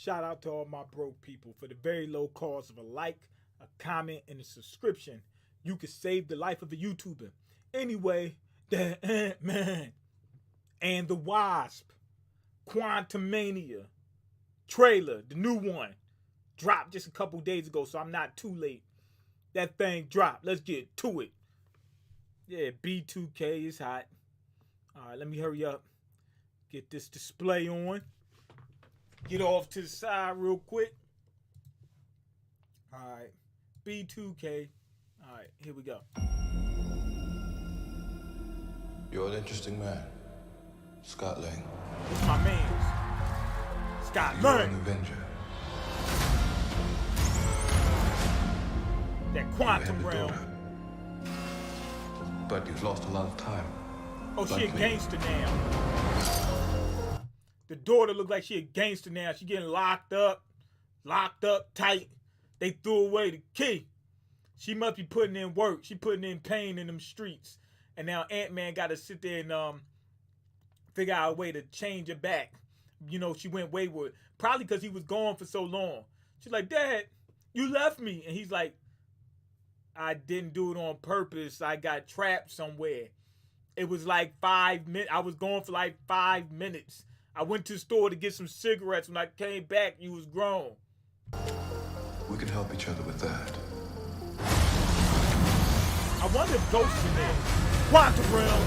Shout out to all my broke people. For the very low cost of a like, a comment, and a subscription, you can save the life of a YouTuber. Anyway, the Ant-Man and the Wasp Quantumania trailer, the new one, dropped just a couple days ago, so I'm not too late. That thing dropped. Let's get to it. Yeah, B2K is hot. All right, let me hurry up. Get this display on. Get off to the side real quick. All right, B2K. All right, here we go. You're an interesting man, Scott Lang. It's my man's. Scott You're Lang. an Avenger. That You quantum have a realm. daughter. But you've lost a lot of time. Oh, she a Like me. gangster now. The daughter look like she a gangster now. She getting locked up tight. They threw away the key. She must be putting in work. She putting in pain in them streets. And now Ant-Man got to sit there and figure out a way to change her back. You know, she went wayward. Probably because he was gone for so long. She's like, Dad, you left me. And he's like, I didn't do it on purpose. I got trapped somewhere. It was like 5 minutes. I was gone for like 5 minutes. I went to the store to get some cigarettes. When I came back, you was grown. We can help each other with that. I wonder if Ghost in there. Quantum realm.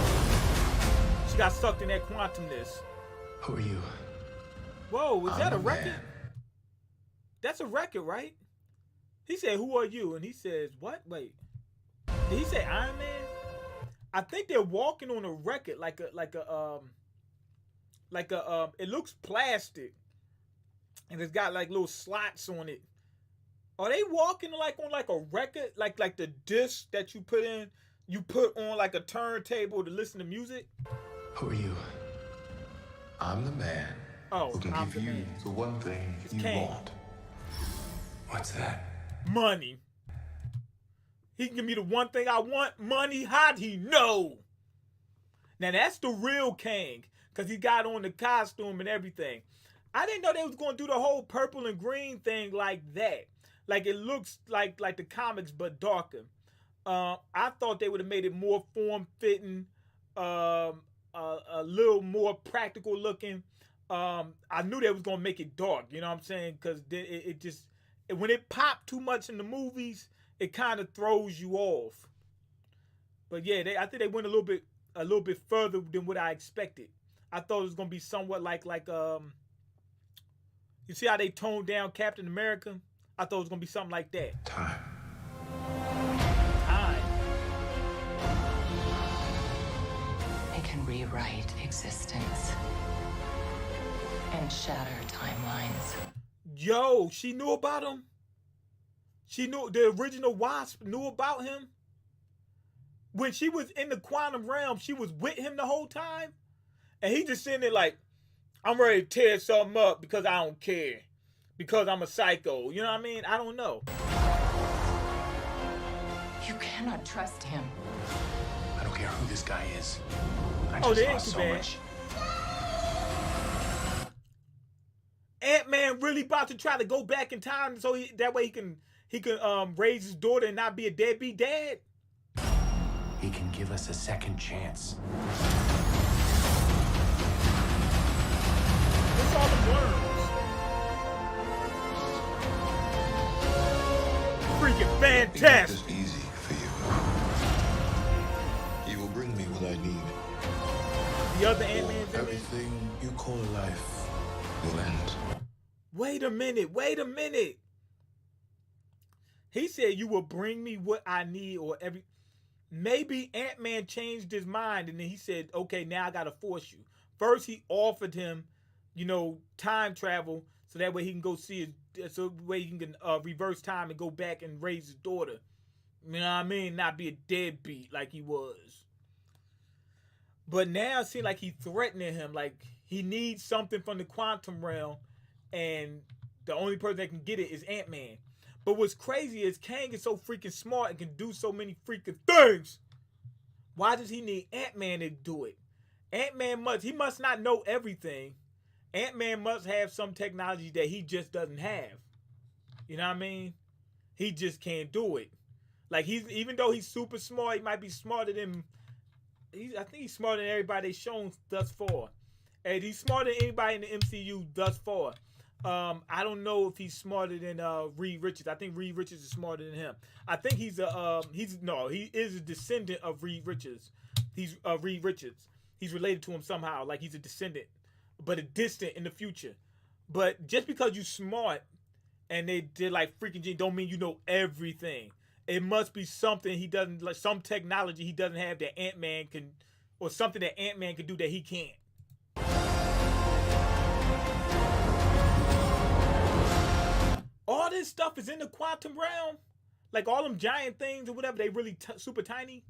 She got sucked in that quantumness. Who are you? Whoa, is that a I'm record? man. That's a record, right? He said, "Who are you?" And he says, "What? Wait." Did he say Iron Man? I think they're walking on a record, like a it looks plastic, and it's got like little slots on it. Are they walking like on like a record, like the disc that you put on like a turntable to listen to music? Who are you? I'm the man Oh, who can I'm give the you man. the one thing you Kane. want. What's that? Money. He can give me the one thing I want, money. How'd he know? Now that's the real Kang, because he got on the costume and everything. I didn't know they was going to do the whole purple and green thing like that. Like it looks like the comics, but darker. I thought they would have made it more form-fitting, a little more practical looking. I knew they was going to make it dark, you know what I'm saying? Because it just, when it popped too much in the movies, it kind of throws you off. But yeah, I think they went a little bit further than what I expected. I thought it was gonna be somewhat like you see how they toned down Captain America? I thought it was gonna be something like that. Time. Time. It can rewrite existence and shatter timelines. Yo, she knew about him. She knew the original Wasp knew about him. When she was in the quantum realm, she was with him the whole time. And he just sitting there like, I'm ready to tear something up because I don't care. Because I'm a psycho. You know what I mean? I don't know. You cannot trust him. I don't care who this guy is. I Oh, just they ain't lost too so bad. much. Ant-Man really about to try to go back in time so that way he can raise his daughter and not be a deadbeat dad. He can give us a second chance. What's all the worms? Freaking Make fantastic. this easy for you. You will bring me what I need. The other Ant-Man's in there. Everything you call life will end. Wait a minute. He said you will bring me what I need or every. Maybe Ant-Man changed his mind and then he said, okay, now I gotta force you. First he offered him, time travel so that way he can go see his, so that way he can reverse time and go back and raise his daughter. You know what I mean? Not be a deadbeat like he was. But now it seems like he's threatening him, like he needs something from the quantum realm, and the only person that can get it is Ant-Man. But what's crazy is Kang is so freaking smart and can do so many freaking things. Why does he need Ant-Man to do it? Ant-Man must not know everything. Ant-Man must have some technology that he just doesn't have. You know what I mean? He just can't do it. Like even though he's super smart, he might be smarter than I think he's smarter than everybody they've shown thus far. And he's smarter than anybody in the MCU thus far. I don't know if he's smarter than Reed Richards. I think Reed Richards is smarter than him. I think he is a descendant of Reed Richards. He's Reed Richards. He's related to him somehow, like he's a descendant, but a distant in the future. But just because you're smart and they're like freaking genius, don't mean you know everything. It must be something he doesn't, like some technology he doesn't have that Ant-Man can, or something that Ant-Man can do that he can't. All this stuff is in the quantum realm, like all them giant things or whatever. They really super tiny.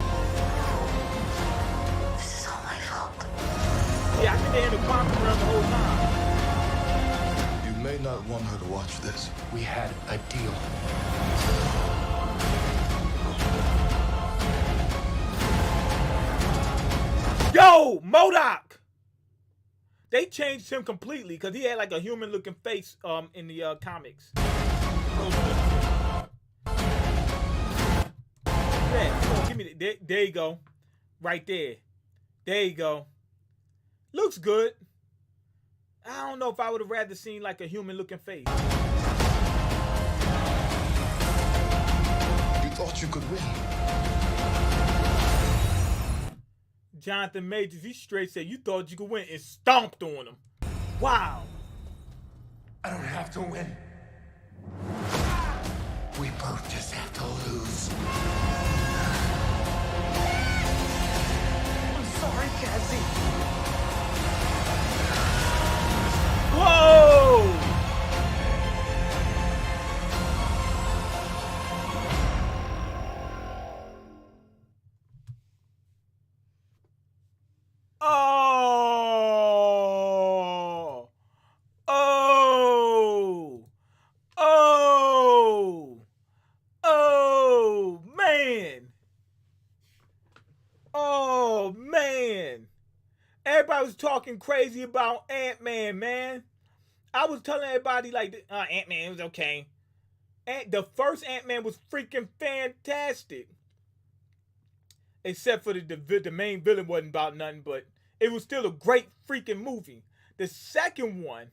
This is all my fault. Yeah, I think they're in the quantum realm the whole time. You may not want her to watch this. We had a deal. Yo, MODOK! They changed him completely because he had like a human-looking face in the comics. Yeah, come on, give me that. There you go. Right there. There you go. Looks good. I don't know if I would have rather seen like a human-looking face. You thought you could win. Jonathan Majors, he straight said, you thought you could win, and stomped on him. Wow. I don't have to win. We both just have to lose. I'm sorry, Cassie. Whoa! Oh! Oh! Oh! Oh, man! Oh, man! Everybody was talking crazy about Ant-Man, man. I was telling everybody, like, Ant-Man was okay. And the first Ant-Man was freaking fantastic. Except for the main villain wasn't about nothing, but it was still a great freaking movie. The second one,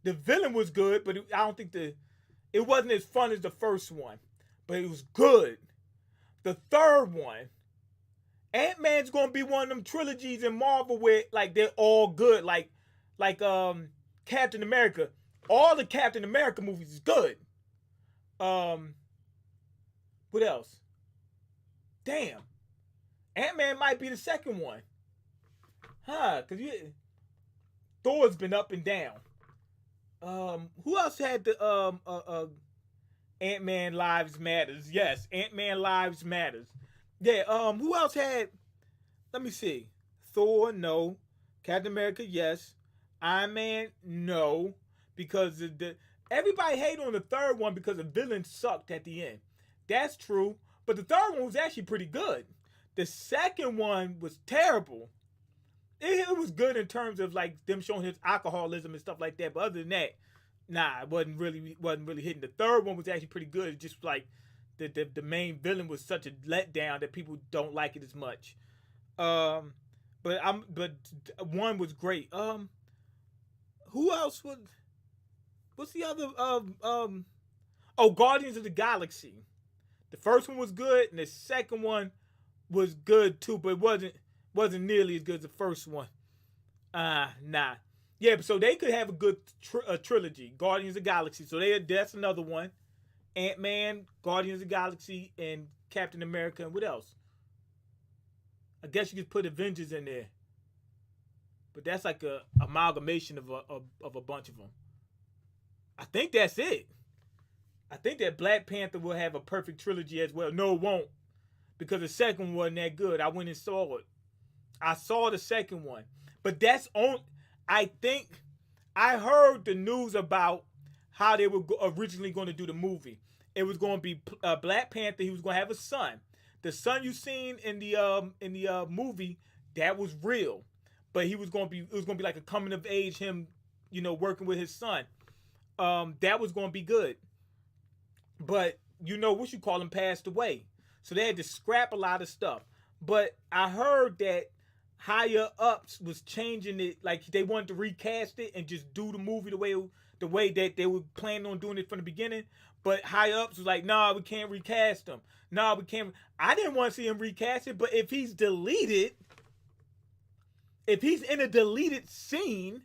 the villain was good, but I don't think it wasn't as fun as the first one. But it was good. The third one, Ant-Man's gonna be one of them trilogies in Marvel where like they're all good. Like Captain America. All the Captain America movies is good. What else? Damn. Ant-Man might be the second one. Huh, cause Thor's been up and down. Who else had the Ant-Man Lives Matters? Yes, Ant-Man Lives Matters. Yeah, who else had, let me see. Thor, no. Captain America, yes. Iron Man, no. Because everybody hated on the third one because the villain sucked at the end. That's true. But the third one was actually pretty good. The second one was terrible. It was good in terms of like them showing his alcoholism and stuff like that. But other than that, nah, it wasn't really hitting. The third one was actually pretty good. It's just like the main villain was such a letdown that people don't like it as much. But one was great. Who else was? What's the other? Guardians of the Galaxy. The first one was good, and the second one was good too, but it wasn't nearly as good as the first one. Nah. Yeah, so they could have a good trilogy, Guardians of the Galaxy. So that's another one. Ant-Man, Guardians of the Galaxy, and Captain America, and what else? I guess you could put Avengers in there. But that's like a amalgamation of a bunch of them. I think that's it. I think that Black Panther will have a perfect trilogy as well. No, it won't. Because the second one wasn't that good. I went and saw it. I saw the second one. But that's on. I think I heard the news about how they were originally going to do the movie. It was going to be Black Panther. He was going to have a son. The son you seen in the movie, that was real. But it was going to be like a coming of age, him working with his son. That was going to be good. But, what you call him passed away. So they had to scrap a lot of stuff. But I heard that higher ups was changing it, like they wanted to recast it and just do the movie the way that they were planning on doing it from the beginning. But higher ups was like, nah, we can't recast him. Nah, we can't. I didn't want to see him recast it, but if he's deleted, if he's in a deleted scene,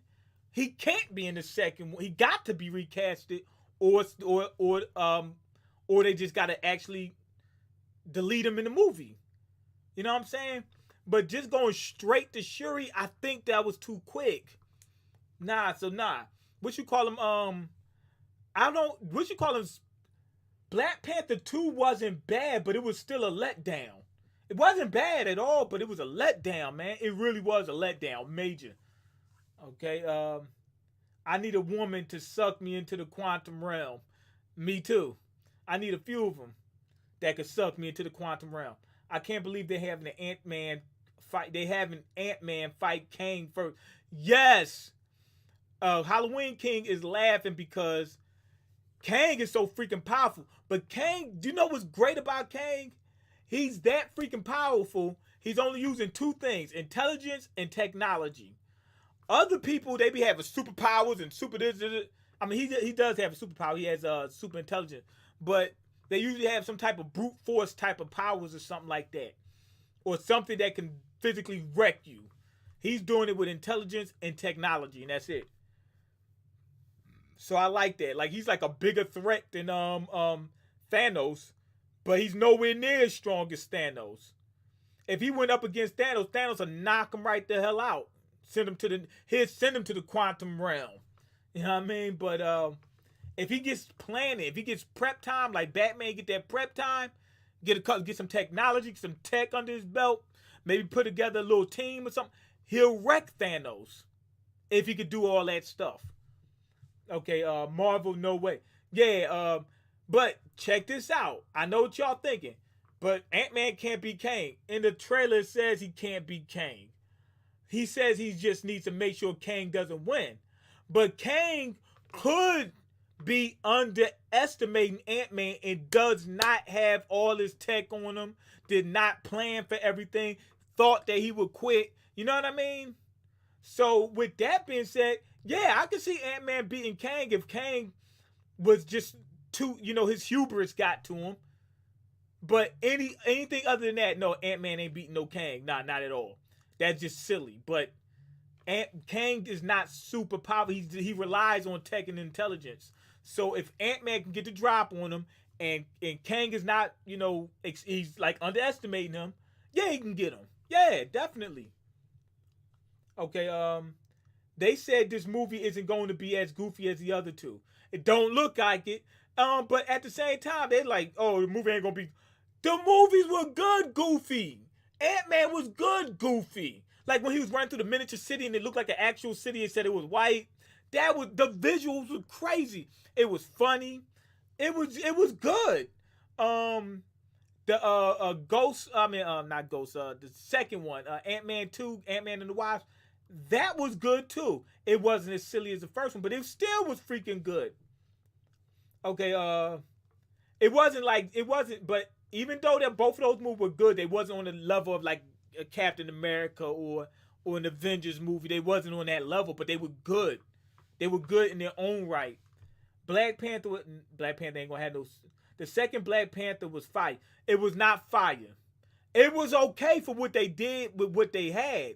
he can't be in the second one. He got to be recasted, or they just got to actually delete him in the movie. You know what I'm saying? But just going straight to Shuri, I think that was too quick. Nah. What you call him? What you call him? Black Panther 2 wasn't bad, but it was still a letdown. It wasn't bad at all, but it was a letdown, man. It really was a letdown, major. Okay, I need a woman to suck me into the quantum realm. Me too. I need a few of them that could suck me into the quantum realm. I can't believe they're having an Ant-Man fight. They having Ant-Man fight Kang first. Yes. Halloween King is laughing because Kang is so freaking powerful. But Kang, do you know what's great about Kang? He's that freaking powerful. He's only using two things: intelligence and technology. Other people, they be having superpowers and super this. I mean, he does have a superpower. He has super intelligence, but they usually have some type of brute force type of powers or something like that, or something that can physically wreck you. He's doing it with intelligence and technology, and that's it. So I like that. Like, he's like a bigger threat than Thanos, but he's nowhere near as strong as Thanos. If he went up against Thanos, Thanos would knock him right the hell out. Send him to the quantum realm. You know what I mean? But if he gets planning, if he gets prep time, like Batman get that prep time, get some technology, some tech under his belt, maybe put together a little team or something, he'll wreck Thanos if he could do all that stuff. Okay, Marvel, no way. Yeah, but check this out. I know what y'all thinking, but Ant-Man can't be Kang. In the trailer, it says he can't be Kang. He says he just needs to make sure Kang doesn't win. But Kang could be underestimating Ant-Man and does not have all his tech on him, did not plan for everything, thought that he would quit. You know what I mean? So with that being said, yeah, I can see Ant-Man beating Kang if Kang was just too, his hubris got to him. But anything other than that, no, Ant-Man ain't beating no Kang. Nah, not at all. That's just silly. But Kang is not super powerful. He relies on tech and intelligence. So if Ant-Man can get the drop on him and Kang is not, he's like underestimating him, yeah, he can get him. Yeah, definitely. Okay, they said this movie isn't going to be as goofy as the other two. It don't look like it. But at the same time, they're like, oh, the movie ain't gonna be. The movies were good goofy. Ant-Man was good goofy. Like when he was running through the miniature city and it looked like an actual city and said it was white. The visuals were crazy. It was funny. It was good. The Ghost, not Ghost, the second one, Ant-Man 2, Ant-Man and the Wasp, that was good too. It wasn't as silly as the first one, but it still was freaking good. Okay, it wasn't, but even though that both of those movies were good, they wasn't on the level of like a Captain America or an Avengers movie. They wasn't on that level, but they were good. They were good in their own right. Black Panther ain't gonna have no. The second Black Panther was fire. It was not fire. It was okay for what they did with what they had,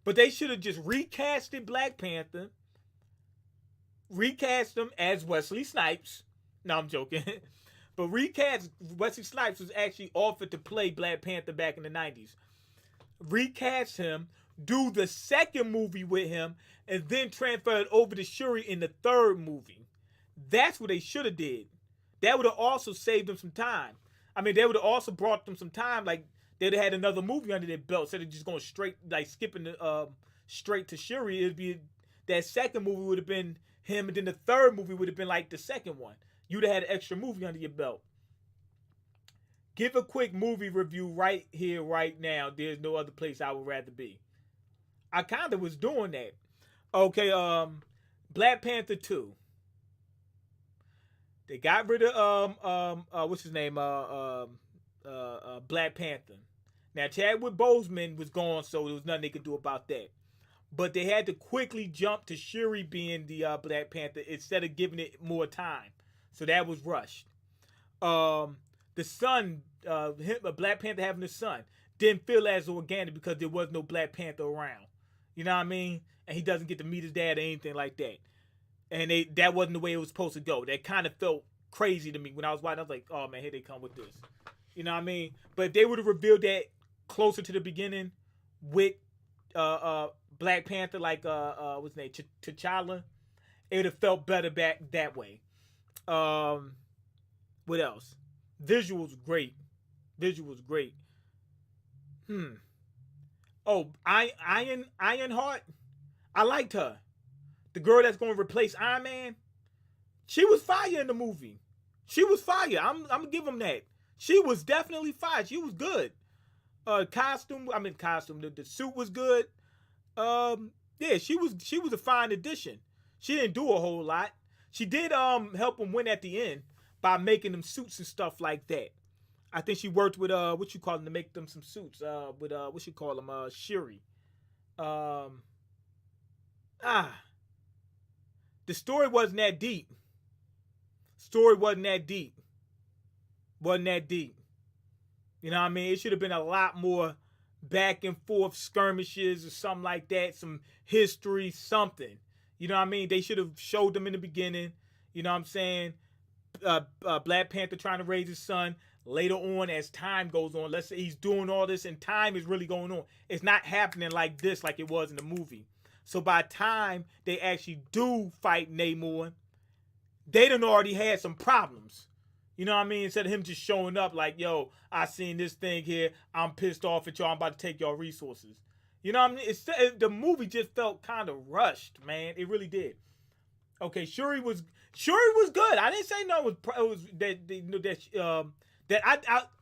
but they should have just recasted Black Panther, recast him as Wesley Snipes. No, I'm joking. But recast Wesley Snipes was actually offered to play Black Panther back in the 90s. Recast him, do the second movie with him, and then transfer it over to Shuri in the third movie. That's what they should have did. That would have also saved them some time. I mean, they would have also brought them some time. Like, they'd have had another movie under their belt instead of just going straight, like skipping the, straight to Shuri. It'd be that second movie would have been him, and then the third movie would have been like the second one. You'd have had an extra movie under your belt. Give a quick movie review right here, right now. There's no other place I would rather be. I kind of was doing that. Okay, Black Panther 2. They got rid of what's his name? Black Panther. Now Chadwick Boseman was gone, so there was nothing they could do about that. But they had to quickly jump to Shuri being the Black Panther instead of giving it more time. So that was rushed. The son, Black Panther having a son, didn't feel as organic because there was no Black Panther around. You know what I mean? And he doesn't get to meet his dad or anything like that. And that wasn't the way it was supposed to go. That kind of felt crazy to me when I was watching. I was like, oh man, here they come with this. You know what I mean? But if they would have revealed that closer to the beginning with Black Panther, like what's his name, T'Challa, it would have felt better back that way. What else? Visuals great. Oh, Ironheart. I liked her. The girl that's going to replace Iron Man. She was fire in the movie. She was fire. I'm gonna give them that. She was definitely fire. She was good. The suit was good. Yeah, she was a fine addition. She didn't do a whole lot. She did help him win at the end by making them suits and stuff like that. I think she worked with to make them some suits. With Shuri. The story wasn't that deep. Wasn't that deep. You know what I mean? It should have been a lot more back and forth skirmishes or something like that. Some history, something. You know what I mean? They should have showed them in the beginning. You know what I'm saying? Black Panther trying to raise his son. Later on, as time goes on, let's say he's doing all this and time is really going on. It's not happening like this, like it was in the movie. So by the time they actually do fight Namor, they done already had some problems. You know what I mean? Instead of him just showing up like, yo, I seen this thing here. I'm pissed off at y'all. I'm about to take y'all resources. You know what I mean? The movie just felt kind of rushed, man. It really did. Okay, Shuri was good. I didn't say no.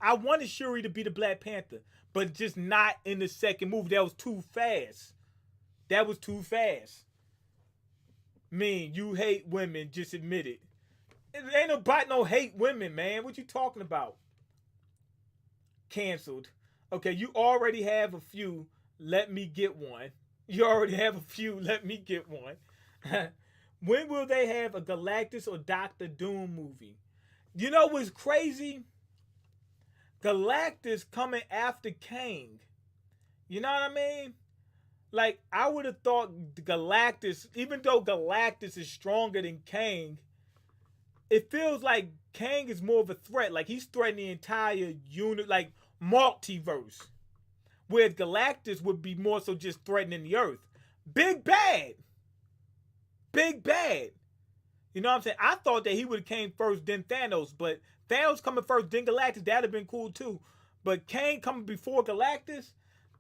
I wanted Shuri to be the Black Panther, but just not in the second movie. That was too fast. Man, you hate women. Just admit it. It ain't about no hate women, man. What you talking about? Canceled. Okay, you already have a few. Let me get one. Let me get one. When will they have a Galactus or Doctor Doom movie? You know what's crazy? Galactus coming after Kang. You know what I mean? Like, I would have thought Galactus, even though Galactus is stronger than Kang, it feels like Kang is more of a threat. Like, he's threatening the entire unit, like, multiverse. Whereas Galactus would be more so just threatening the Earth. Big bad. You know what I'm saying? I thought that he would have came first, then Thanos. But Thanos coming first, then Galactus, that would have been cool too. But Kang coming before Galactus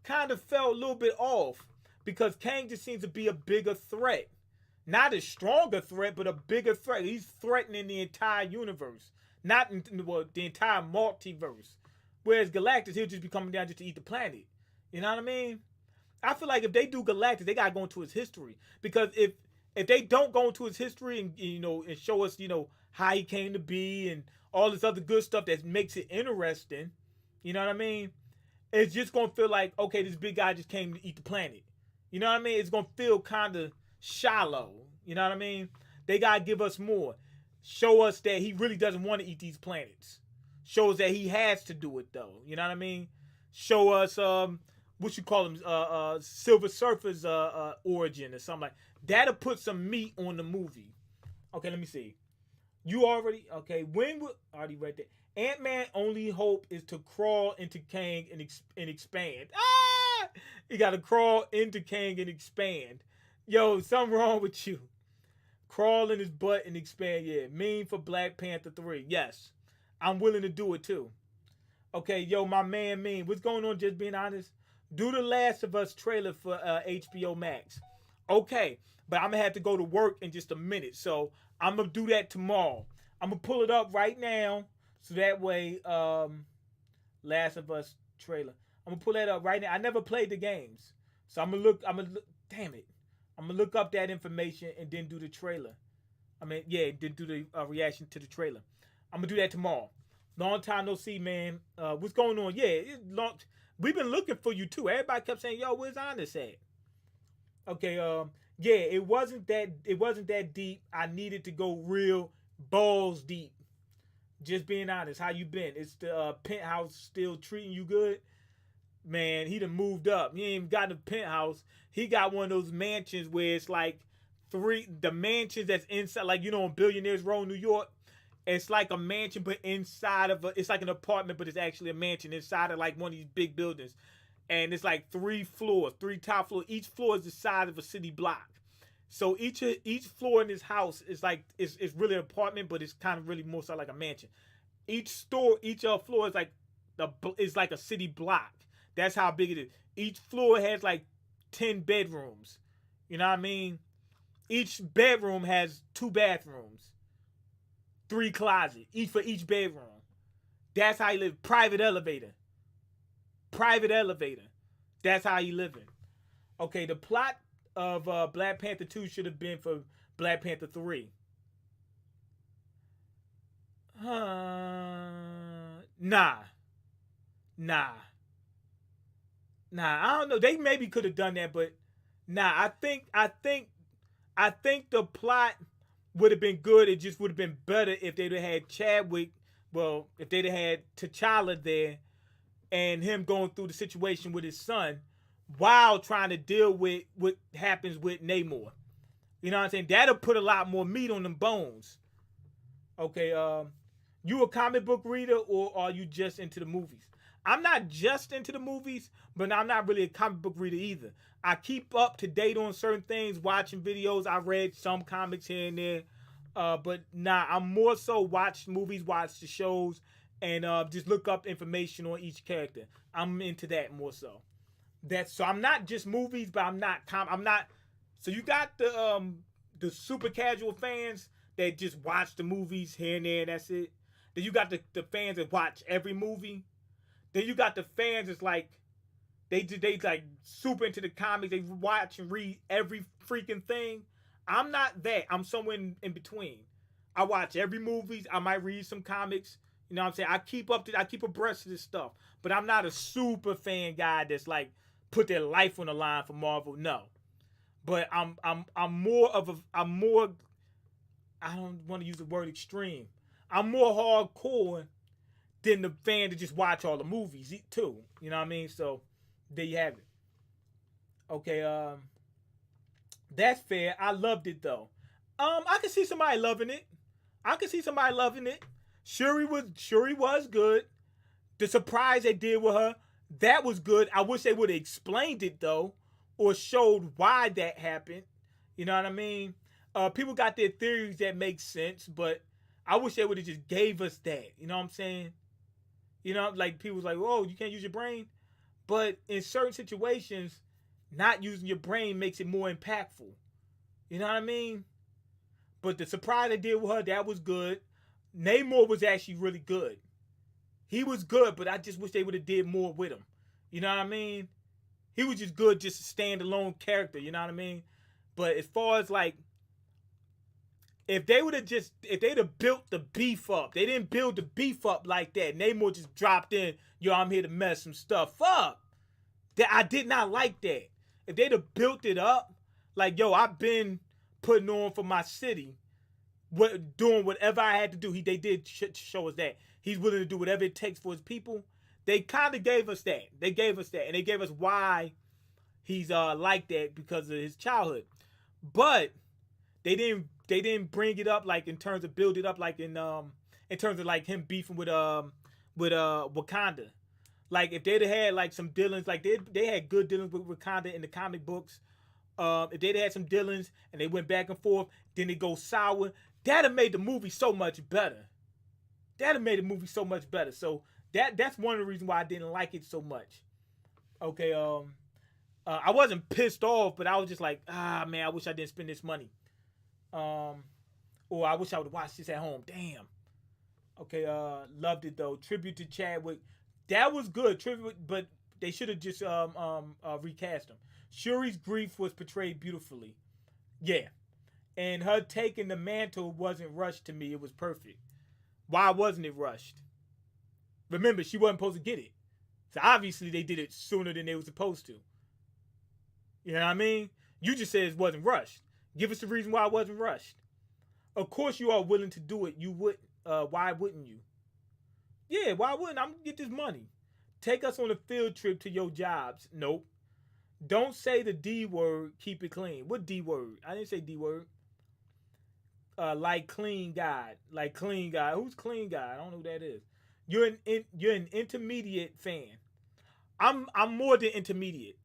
kind of felt a little bit off. Because Kang just seems to be a bigger threat. Not a stronger threat, but a bigger threat. He's threatening the entire universe. Not the entire multiverse. Whereas Galactus, he'll just be coming down just to eat the planet. You know what I mean? I feel like if they do Galactus, they gotta go into his history. Because if they don't go into his history and and show us, how he came to be and all this other good stuff that makes it interesting, you know what I mean? It's just gonna feel like, okay, this big guy just came to eat the planet. You know what I mean? It's gonna feel kind of shallow. You know what I mean? They gotta give us more. Show us that he really doesn't want to eat these planets. Show us that he has to do it though. You know what I mean? Show us Silver Surfer's origin or something like that'll put some meat on the movie. Okay, let me see. Already read that. Ant-Man only hope is to crawl into Kang and expand. You gotta crawl into Kang and expand. Yo, something wrong with you. Crawl in his butt and expand. Yeah, mean for Black Panther 3. Yes, I'm willing to do it too. Okay, yo, my man Mean. What's going on, just being honest? Do the Last of Us trailer for HBO Max. Okay, but I'm going to have to go to work in just a minute. So I'm going to do that tomorrow. I'm going to pull it up right now. So that way, Last of Us trailer. I'm going to pull that up right now. I never played the games. So I'm going to look. Damn it. I'm gonna look up that information and then do the trailer. I mean, yeah, then do the reaction to the trailer. I'm gonna do that tomorrow. Long time no see, man. What's going on? Yeah, we've been looking for you too. Everybody kept saying, "Yo, where's Honest at?" Okay, yeah, it wasn't that deep. I needed to go real balls deep. Just being honest, how you been? Is the penthouse still treating you good? Man, he done moved up. He ain't even got a penthouse. He got one of those mansions where it's like the mansions that's inside, like, you know, on Billionaires Row, New York. It's like a mansion, but inside of it's like an apartment, but it's actually a mansion inside of like one of these big buildings. And it's like 3 floors, 3 top floors. Each floor is the size of a city block. So each floor in this house is like it's really an apartment, but it's kind of really more so like a mansion. Each floor is like a city block. That's how big it is. Each floor has like 10 bedrooms. You know what I mean? Each bedroom has 2 bathrooms, 3 closets, each for each bedroom. That's how you live. Private elevator. That's how you living. Okay, the plot of Black Panther 2 should have been for Black Panther 3. Nah. I don't know. They maybe could have done that, but nah. I think the plot would have been good. It just would have been better if they'd have had Chadwick. Well, if they'd have had T'Challa there and him going through the situation with his son while trying to deal with what happens with Namor. You know what I'm saying? That'll put a lot more meat on them bones. Okay, you a comic book reader or are you just into the movies? I'm not just into the movies, but I'm not really a comic book reader either. I keep up to date on certain things, watching videos. I read some comics here and there. But nah, I'm more so watch movies, watch the shows, and just look up information on each character. I'm into that more so. So I'm not just movies, but I'm not. So you got the super casual fans that just watch the movies here and there, and that's it. Then you got the fans that watch every movie. Then you got the fans that's like they like super into the comics. They watch and read every freaking thing. I'm not that. I'm somewhere in between. I watch every movies. I might read some comics. You know what I'm saying? I keep abreast of this stuff. But I'm not a super fan guy that's like put their life on the line for Marvel. No. But I'm more I don't want to use the word extreme. I'm more hardcore than the fan to just watch all the movies too. You know what I mean? So there you have it. Okay, that's fair. I loved it though. I can see somebody loving it. Shuri was good. The surprise they did with her, that was good. I wish they would have explained it though, or showed why that happened. You know what I mean? People got their theories that make sense, but I wish they would have just gave us that. You know what I'm saying? You know, like people was like, "Oh, you can't use your brain," but in certain situations, not using your brain makes it more impactful. You know what I mean? But the surprise they did with her, that was good. Namor was actually really good. He was good, but I just wish they would have did more with him. You know what I mean? He was just good, just a standalone character. You know what I mean? But as far as like, if they'd have built the beef up, they didn't build the beef up like that. Namor just dropped in, "Yo, I'm here to mess some stuff up." I did not like that. If they'd have built it up, like, "Yo, I've been putting on for my city, doing whatever I had to do." They did show us that he's willing to do whatever it takes for his people. They kind of gave us that. And they gave us why he's like that because of his childhood. But they didn't bring it up like in terms of build it up like in terms of like him beefing with Wakanda. Like if they'd have had like some dealings, like they had good dealings with Wakanda in the comic books. If they'd had some dealings and they went back and forth, then they go sour, that'd have made the movie so much better. So that's one of the reasons why I didn't like it so much. Okay, I wasn't pissed off, but I was just like, man, I wish I didn't spend this money. Or I wish I would watch this at home. Damn. Okay, loved it though. Tribute to Chadwick. That was good. Tribute, but they should have just recast him. Shuri's grief was portrayed beautifully. Yeah. And her taking the mantle wasn't rushed to me. It was perfect. Why wasn't it rushed? Remember, she wasn't supposed to get it. So obviously they did it sooner than they were supposed to. You know what I mean? You just said it wasn't rushed. Give us a reason why it wasn't rushed. Of course you are willing to do it. You would. Why wouldn't you? Yeah, why wouldn't I'm gonna get this money? Take us on a field trip to your jobs. Nope. Don't say the D word. Keep it clean. What D word? I didn't say D word. Like clean God. Like clean God. Who's clean God? I don't know who that is. You're an intermediate fan. I'm more than intermediate.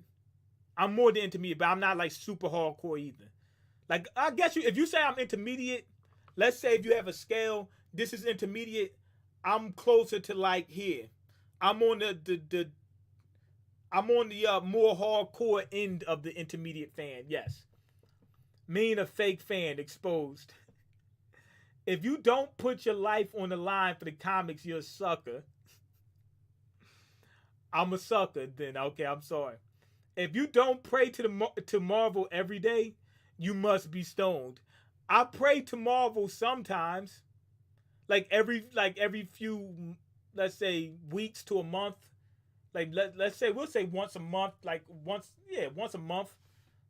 I'm more than intermediate, but I'm not like super hardcore either. Like I guess if you say I'm intermediate, let's say if you have a scale, this is intermediate. I'm closer to like here. I'm on the more hardcore end of the intermediate fan. Yes. Mean a fake fan exposed. If you don't put your life on the line for the comics, you're a sucker. I'm a sucker then. Okay, I'm sorry. If you don't pray to Marvel every day, you must be stoned. I pray to Marvel sometimes. Like every few, let's say, weeks to a month. Like let's say we'll say once a month, like once a month.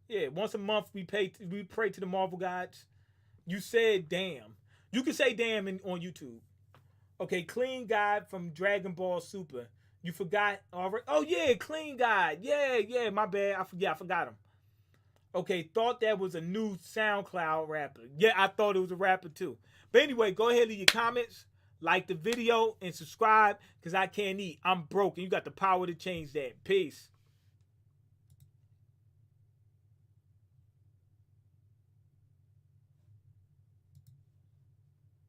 Yeah, once a month we pray to the Marvel gods. You said damn. You can say damn on YouTube. Okay, Clean God from Dragon Ball Super. You forgot already? Oh yeah, Clean God. Yeah, my bad. I forgot him. Okay, thought that was a new SoundCloud rapper. Yeah, I thought it was a rapper too. But anyway, go ahead and leave your comments, like the video, and subscribe because I can't eat. I'm broke and you got the power to change that. Peace.